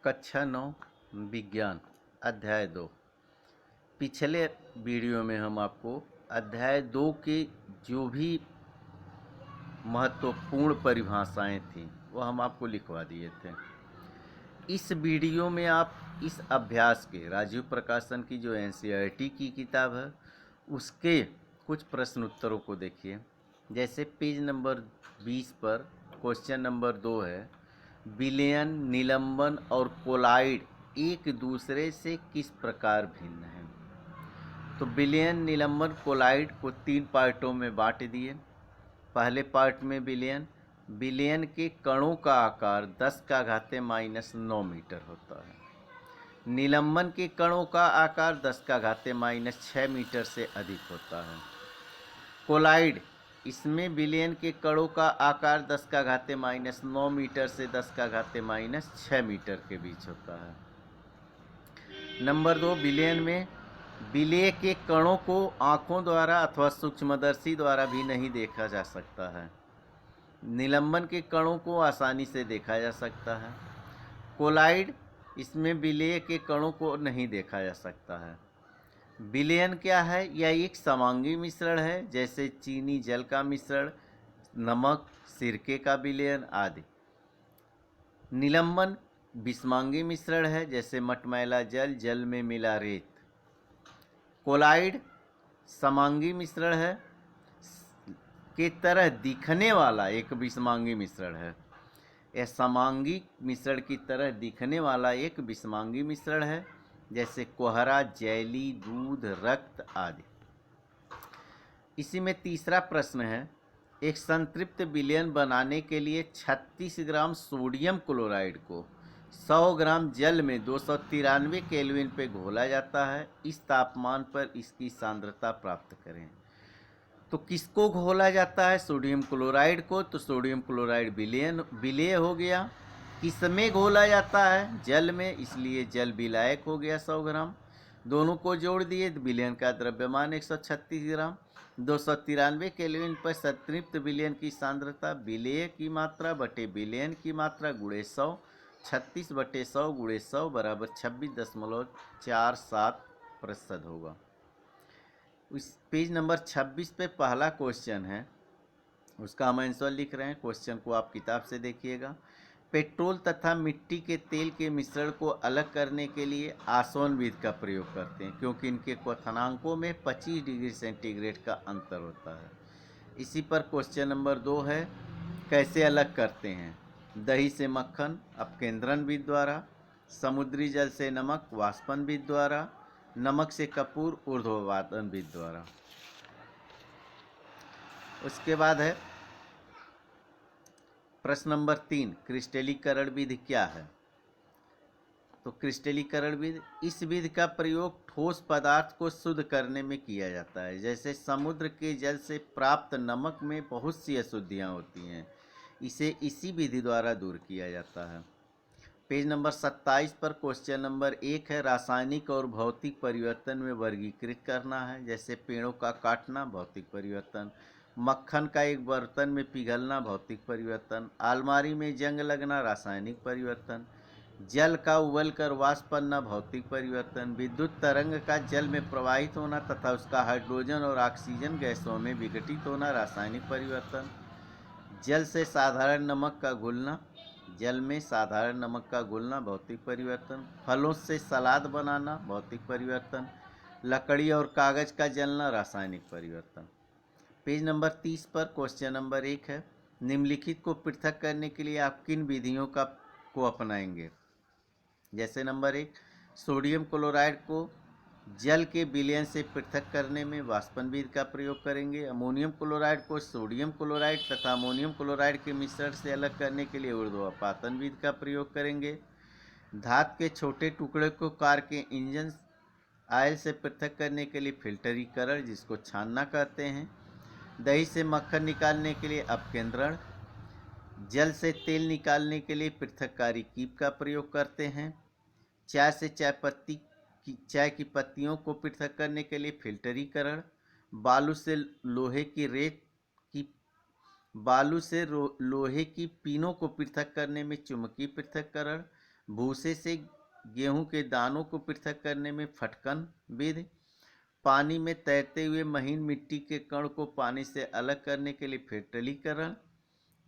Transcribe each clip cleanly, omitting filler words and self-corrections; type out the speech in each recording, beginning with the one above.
कक्षा 9 विज्ञान अध्याय 2। पिछले वीडियो में हम आपको अध्याय 2 के जो भी महत्वपूर्ण परिभाषाएं थीं वो हम आपको लिखवा दिए थे। इस वीडियो में आप इस अभ्यास के राजीव प्रकाशन की जो एनसीईआरटी की किताब है उसके कुछ प्रश्न उत्तरों को देखिए। जैसे पेज नंबर 20 पर क्वेश्चन नंबर 2 है, विलयन, निलंबन और कोलाइड एक दूसरे से किस प्रकार भिन्न हैं। तो विलयन, निलंबन, कोलाइड को 3 पार्टों में बांट दिए। पहले पार्ट में विलयन के कणों का आकार 10⁻⁻9 मीटर होता है। निलंबन के कणों का आकार 10⁻⁻6 मीटर से अधिक होता है। कोलाइड, इसमें विलयन के कणों का आकार 10⁻⁻9 मीटर से 10⁻⁻6 मीटर के बीच होता है। नंबर 2, विलयन में विलेय के कणों को आँखों द्वारा अथवा सूक्ष्मदर्शी द्वारा भी नहीं देखा जा सकता है। निलंबन के कणों को आसानी से देखा जा सकता है। कोलाइड, इसमें विलेय के कणों को नहीं देखा जा सकता है। विलयन क्या है? यह एक समांगी मिश्रण है, जैसे चीनी जल का मिश्रण, नमक सिरके का विलयन आदि। निलंबन विषमांगी मिश्रण है, जैसे मटमैला जल, जल में मिला रेत। कोलाइड समांगी मिश्रण है के तरह दिखने वाला एक विषमांगी मिश्रण है। यह समांगी मिश्रण की तरह दिखने वाला एक विषमांगी मिश्रण है, जैसे कोहरा, जैली, दूध, रक्त आदि। इसी में तीसरा प्रश्न है, एक संतृप्त विलयन बनाने के लिए 36 ग्राम सोडियम क्लोराइड को 100 ग्राम जल में 293 केल्विन पे घोला जाता है। इस तापमान पर इसकी सांद्रता प्राप्त करें। तो किसको घोला जाता है? सोडियम क्लोराइड को। तो सोडियम क्लोराइड विलेय हो गया। किसमें घोला जाता है? जल में, इसलिए जल विलायक हो गया 100 ग्राम। दोनों को जोड़ दिए तो विलयन का द्रव्यमान 136 ग्राम। 293 केल्विन पर संतृप्त विलयन की सांद्रता विलेय की मात्रा बटे विलयन की मात्रा गुणे 100, 36/100 गुणे 100 बराबर 26.47% होगा। इस पेज नंबर 26 पे पहला क्वेश्चन है, उसका हम आंसर लिख रहे हैं। क्वेश्चन को आप किताब से देखिएगा। पेट्रोल तथा मिट्टी के तेल के मिश्रण को अलग करने के लिए आसवन विधि का प्रयोग करते हैं, क्योंकि इनके क्वथनांकों में 25 डिग्री सेंटीग्रेड का अंतर होता है। इसी पर क्वेश्चन नंबर 2 है, कैसे अलग करते हैं? दही से मक्खन अपकेंद्रण विधि द्वारा, समुद्री जल से नमक वाष्पन विधि द्वारा, नमक से कपूर ऊर्ध्ववातन विधि द्वारा। उसके बाद है प्रश्न नंबर 3, क्रिस्टलीकरण विधि क्या है? तो क्रिस्टलीकरण विधि, इस विधि का प्रयोग ठोस पदार्थ को शुद्ध करने में किया जाता है। जैसे समुद्र के जल से प्राप्त नमक में बहुत सी अशुद्धियाँ होती हैं, इसे इसी विधि द्वारा दूर किया जाता है। पेज नंबर 27 पर क्वेश्चन नंबर 1 है, रासायनिक और भौतिक परिवर्तन में वर्गीकृत करना है। जैसे पेड़ों का काटना भौतिक परिवर्तन, मक्खन का एक बर्तन में पिघलना भौतिक परिवर्तन, अलमारी में जंग लगना रासायनिक परिवर्तन, जल का उबलकर वाष्प बनना भौतिक परिवर्तन, विद्युत तरंग का जल में प्रवाहित होना तथा उसका हाइड्रोजन और ऑक्सीजन गैसों में विघटित होना रासायनिक परिवर्तन, जल से साधारण नमक का घुलना, जल में साधारण नमक का घुलना भौतिक परिवर्तन, फलों से सलाद बनाना भौतिक परिवर्तन, लकड़ी और कागज का जलना रासायनिक परिवर्तन। पेज नंबर 30 पर क्वेश्चन नंबर 1 है, निम्नलिखित को पृथक करने के लिए आप किन विधियों को अपनाएंगे? जैसे नंबर 1, सोडियम क्लोराइड को जल के विलयन से पृथक करने में वाष्पन विधि का प्रयोग करेंगे। अमोनियम क्लोराइड को सोडियम क्लोराइड तथा अमोनियम क्लोराइड के मिश्रण से अलग करने के लिए ऊर्ध्वपातन विधि का प्रयोग करेंगे। धातु के छोटे टुकड़े को कार के इंजन ऑयल से पृथक करने के लिए फिल्टरीकरण, जिसको छानना कहते हैं। दही से मक्खन निकालने के लिए अपकेंद्रण, जल से तेल निकालने के लिए पृथककारी कीप का प्रयोग करते हैं। चाय से चाय की पत्तियों को पृथक करने के लिए फिल्टरीकरण, बालू से लोहे की पीनों को पृथक करने में चुंबकीय पृथक्करण, भूसे से गेहूं के दानों को पृथक करने में फटकन विधि, पानी में तैरते हुए महीन मिट्टी के कण को पानी से अलग करने के लिए फिल्टरीकरण,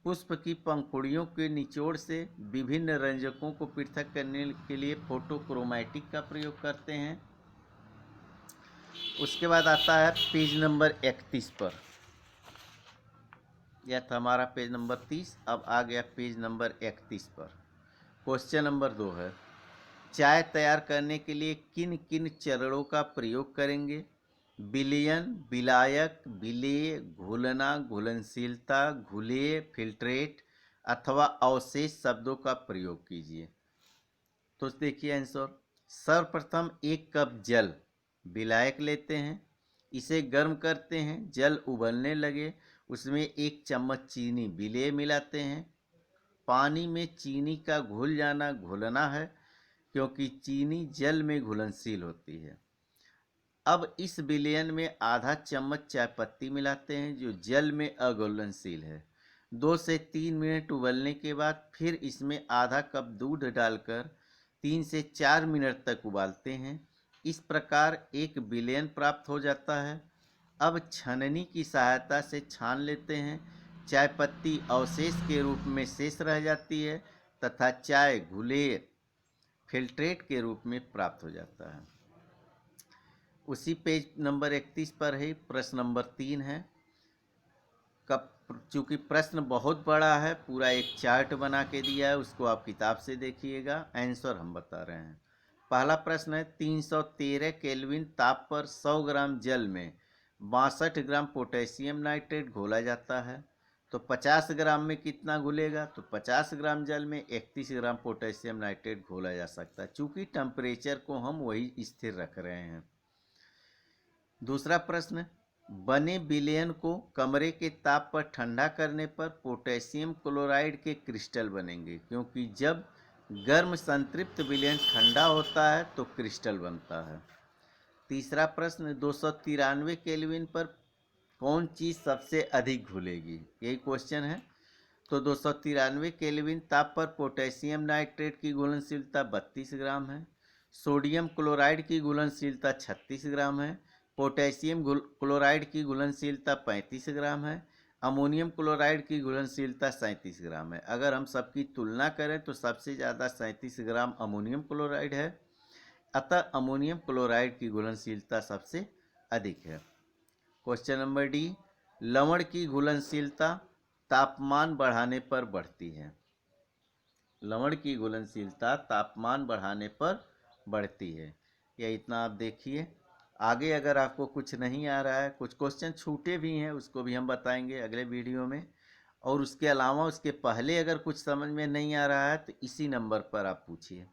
पुष्प की पंखुड़ियों के निचोड़ से विभिन्न रंजकों को पृथक करने के लिए फोटोक्रोमैटिक का प्रयोग करते हैं। उसके बाद आता है पेज नंबर 31 पर। यह था हमारा पेज नंबर 30। अब आ गया पेज नंबर 31 पर। क्वेश्चन नंबर 2 है, चाय तैयार करने के लिए किन किन चरणों का प्रयोग करेंगे? विलयन, विलायक, विलेय, घुलना, घुलनशीलता, घुलेय, फिल्ट्रेट अथवा अवशेष शब्दों का प्रयोग कीजिए। तो देखिए आंसर, सर्वप्रथम 1 कप जल विलायक लेते हैं, इसे गर्म करते हैं, जल उबलने लगे, उसमें 1 चम्मच चीनी विलेय मिलाते हैं। पानी में चीनी का घुल जाना घुलना है, क्योंकि चीनी जल में घुलनशील होती है। अब इस विलयन में आधा चम्मच चायपत्ती मिलाते हैं, जो जल में अघुलनशील है। 2 से 3 मिनट उबलने के बाद फिर इसमें आधा कप दूध डालकर 3 से 4 मिनट तक उबालते हैं। इस प्रकार एक विलयन प्राप्त हो जाता है। अब छननी की सहायता से छान लेते हैं। चायपत्ती अवशेष के रूप में शेष रह जाती है तथा चाय घुलेय फिल्ट्रेट के रूप में प्राप्त हो जाता है। उसी पेज नंबर 31 पर है प्रश्न नंबर 3 है। चूँकि प्रश्न बहुत बड़ा है, पूरा एक चार्ट बना के दिया है, उसको आप किताब से देखिएगा। आंसर हम बता रहे हैं। पहला प्रश्न है, 313 केल्विन ताप पर 100 ग्राम जल में 62 ग्राम पोटेशियम नाइट्रेट घोला जाता है, तो 50 ग्राम में कितना घुलेगा? तो 50 ग्राम जल में 31 ग्राम पोटेशियम नाइट्रेट घोला जा सकता है, चूँकि टेम्परेचर को हम वही स्थिर रख रहे हैं। दूसरा प्रश्न, बने विलयन को कमरे के ताप पर ठंडा करने पर पोटेशियम क्लोराइड के क्रिस्टल बनेंगे, क्योंकि जब गर्म संतृप्त विलयन ठंडा होता है तो क्रिस्टल बनता है। तीसरा प्रश्न, 293 केल्विन पर कौन चीज़ सबसे अधिक घुलेगी? यही क्वेश्चन है। तो 293 केल्विन ताप पर पोटेशियम नाइट्रेट की घुलनशीलता 32 ग्राम है, सोडियम क्लोराइड की घुलनशीलता 36 ग्राम है, पोटेशियम क्लोराइड की घुलनशीलता 35 ग्राम है, अमोनियम क्लोराइड की घुलनशीलता 37 ग्राम है। अगर हम सबकी तुलना करें तो सबसे ज़्यादा 37 ग्राम अमोनियम क्लोराइड है, अतः अमोनियम क्लोराइड की घुलनशीलता सबसे अधिक है। क्वेश्चन नंबर डी, लवण की घुलनशीलता तापमान बढ़ाने पर बढ़ती है। लवण की घुलनशीलता तापमान बढ़ाने पर बढ़ती है। यह इतना आप देखिए। आगे अगर आपको कुछ नहीं आ रहा है, कुछ क्वेश्चन छूटे भी हैं, उसको भी हम बताएंगे अगले वीडियो में। और उसके अलावा उसके पहले अगर कुछ समझ में नहीं आ रहा है तो इसी नंबर पर आप पूछिए।